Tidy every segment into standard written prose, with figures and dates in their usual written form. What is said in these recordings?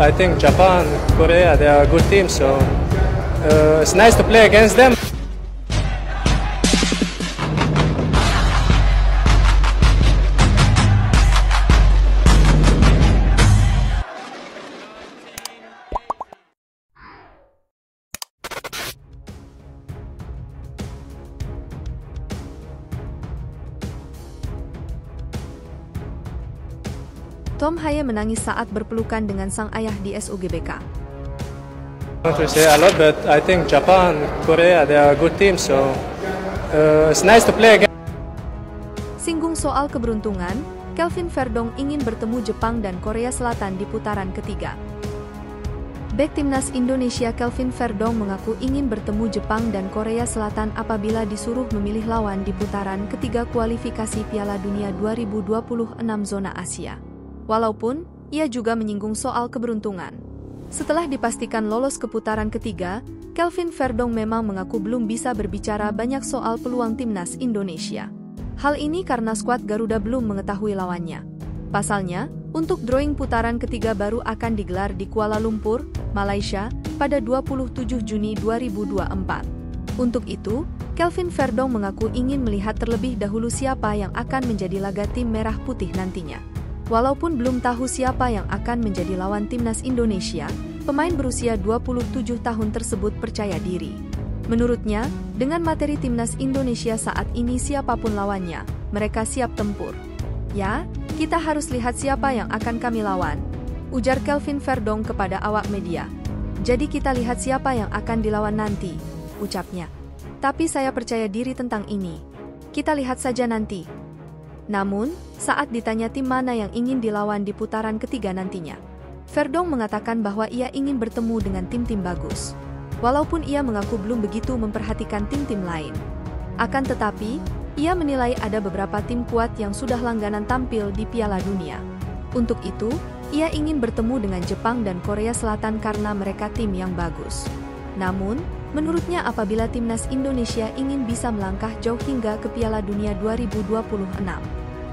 I think Japan, Korea, they are good teams, so it's nice to play against them. Tom Haye menangis saat berpelukan dengan sang ayah di SUGBK. I want to say a lot, but I think Japan, Korea, they are good teams, so it's nice to play again. Singgung soal keberuntungan, Kelvin Verdong ingin bertemu Jepang dan Korea Selatan di putaran ketiga. Bek timnas Indonesia Kelvin Verdong mengaku ingin bertemu Jepang dan Korea Selatan apabila disuruh memilih lawan di putaran ketiga kualifikasi Piala Dunia 2026 zona Asia. Walaupun, ia juga menyinggung soal keberuntungan. Setelah dipastikan lolos ke putaran ketiga, Kelvin Verdong memang mengaku belum bisa berbicara banyak soal peluang timnas Indonesia. Hal ini karena skuad Garuda belum mengetahui lawannya. Pasalnya, untuk drawing putaran ketiga baru akan digelar di Kuala Lumpur, Malaysia, pada 27 Juni 2024. Untuk itu, Kelvin Verdong mengaku ingin melihat terlebih dahulu siapa yang akan menjadi laga tim merah putih nantinya. Walaupun belum tahu siapa yang akan menjadi lawan timnas Indonesia, pemain berusia 27 tahun tersebut percaya diri. Menurutnya, dengan materi timnas Indonesia saat ini siapapun lawannya, mereka siap tempur. Ya, kita harus lihat siapa yang akan kami lawan, ujar Kelvin Verdong kepada awak media. Jadi kita lihat siapa yang akan dilawan nanti, ucapnya. Tapi saya percaya diri tentang ini. Kita lihat saja nanti. Namun, saat ditanya tim mana yang ingin dilawan di putaran ketiga nantinya, Verdong mengatakan bahwa ia ingin bertemu dengan tim-tim bagus. Walaupun ia mengaku belum begitu memperhatikan tim-tim lain. Akan tetapi, ia menilai ada beberapa tim kuat yang sudah langganan tampil di Piala Dunia. Untuk itu, ia ingin bertemu dengan Jepang dan Korea Selatan karena mereka tim yang bagus. Namun, menurutnya apabila timnas Indonesia ingin bisa melangkah jauh hingga ke Piala Dunia 2026,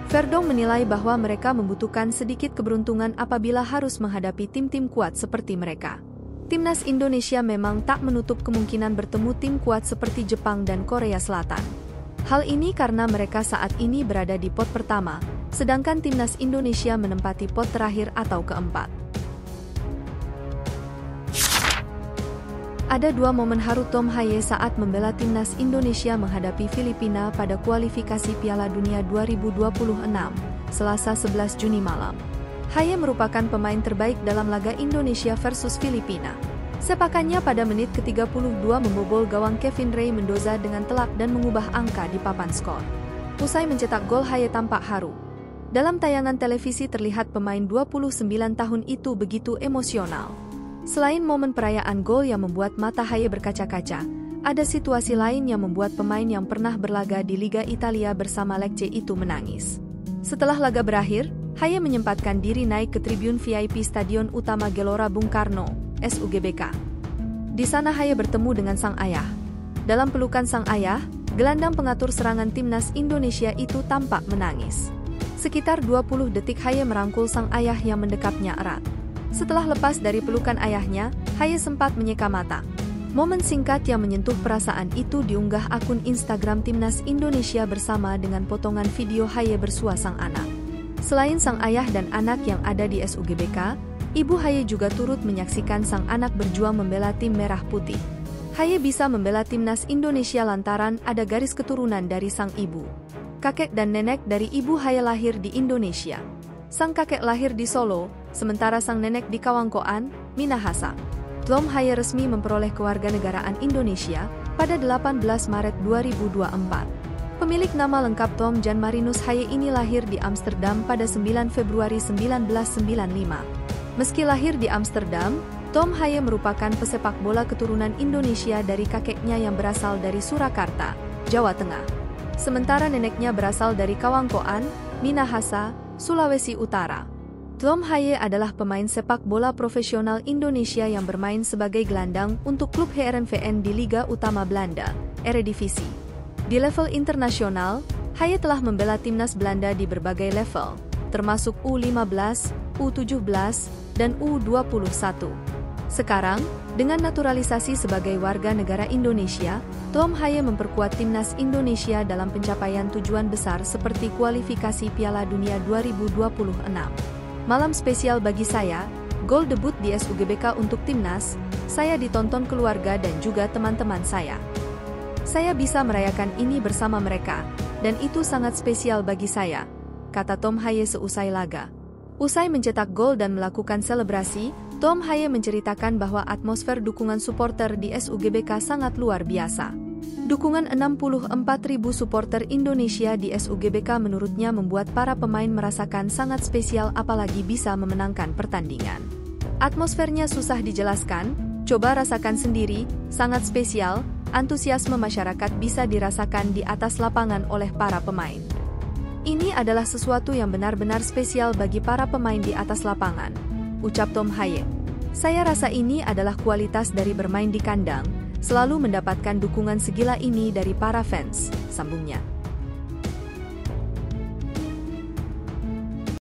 Verdong menilai bahwa mereka membutuhkan sedikit keberuntungan apabila harus menghadapi tim-tim kuat seperti mereka. Timnas Indonesia memang tak menutup kemungkinan bertemu tim kuat seperti Jepang dan Korea Selatan. Hal ini karena mereka saat ini berada di pot pertama, sedangkan timnas Indonesia menempati pot terakhir atau keempat. Ada dua momen haru Tom Haye saat membela timnas Indonesia menghadapi Filipina pada kualifikasi Piala Dunia 2026, Selasa 11 Juni malam. Haye merupakan pemain terbaik dalam laga Indonesia versus Filipina. Sepakannya pada menit ke-32 membobol gawang Kevin Ray Mendoza dengan telak dan mengubah angka di papan skor. Usai mencetak gol, Haye tampak haru. Dalam tayangan televisi terlihat pemain 29 tahun itu begitu emosional. Selain momen perayaan gol yang membuat mata Haye berkaca-kaca, ada situasi lain yang membuat pemain yang pernah berlaga di Liga Italia bersama Lecce itu menangis. Setelah laga berakhir, Haye menyempatkan diri naik ke tribun VIP Stadion Utama Gelora Bung Karno, SUGBK. Di sana Haye bertemu dengan sang ayah. Dalam pelukan sang ayah, gelandang pengatur serangan timnas Indonesia itu tampak menangis. Sekitar 20 detik Haye merangkul sang ayah yang mendekapnya erat. Setelah lepas dari pelukan ayahnya, Haye sempat menyeka mata. Momen singkat yang menyentuh perasaan itu diunggah akun Instagram Timnas Indonesia bersama dengan potongan video Haye bersua sang anak. Selain sang ayah dan anak yang ada di SUGBK, ibu Haye juga turut menyaksikan sang anak berjuang membela tim merah putih. Haye bisa membela timnas Indonesia lantaran ada garis keturunan dari sang ibu. Kakek dan nenek dari ibu Haye lahir di Indonesia. Sang kakek lahir di Solo, sementara sang nenek di Kawangkoan, Minahasa. Tom Haye resmi memperoleh kewarganegaraan Indonesia pada 18 Maret 2024. Pemilik nama lengkap Tom Jan Marinus Haye ini lahir di Amsterdam pada 9 Februari 1995. Meski lahir di Amsterdam, Tom Haye merupakan pesepak bola keturunan Indonesia dari kakeknya yang berasal dari Surakarta, Jawa Tengah. Sementara neneknya berasal dari Kawangkoan, Minahasa, Sulawesi Utara. Tom Haye adalah pemain sepak bola profesional Indonesia yang bermain sebagai gelandang untuk klub Heerenveen di Liga Utama Belanda, Eredivisie. Di level internasional, Haye telah membela timnas Belanda di berbagai level, termasuk U15, U17, dan U21. Sekarang, dengan naturalisasi sebagai warga negara Indonesia, Tom Haye memperkuat timnas Indonesia dalam pencapaian tujuan besar seperti kualifikasi Piala Dunia 2026. Malam spesial bagi saya, gol debut di SUGBK untuk timnas, saya ditonton keluarga dan juga teman-teman saya. Saya bisa merayakan ini bersama mereka, dan itu sangat spesial bagi saya, kata Tom Haye seusai laga. Usai mencetak gol dan melakukan selebrasi, Tom Haye menceritakan bahwa atmosfer dukungan supporter di SUGBK sangat luar biasa. Dukungan 64.000 supporter Indonesia di SUGBK menurutnya membuat para pemain merasakan sangat spesial apalagi bisa memenangkan pertandingan. Atmosfernya susah dijelaskan, coba rasakan sendiri, sangat spesial, antusiasme masyarakat bisa dirasakan di atas lapangan oleh para pemain. Ini adalah sesuatu yang benar-benar spesial bagi para pemain di atas lapangan, ucap Tom Haye. Saya rasa ini adalah kualitas dari bermain di kandang, selalu mendapatkan dukungan segila ini dari para fans, sambungnya.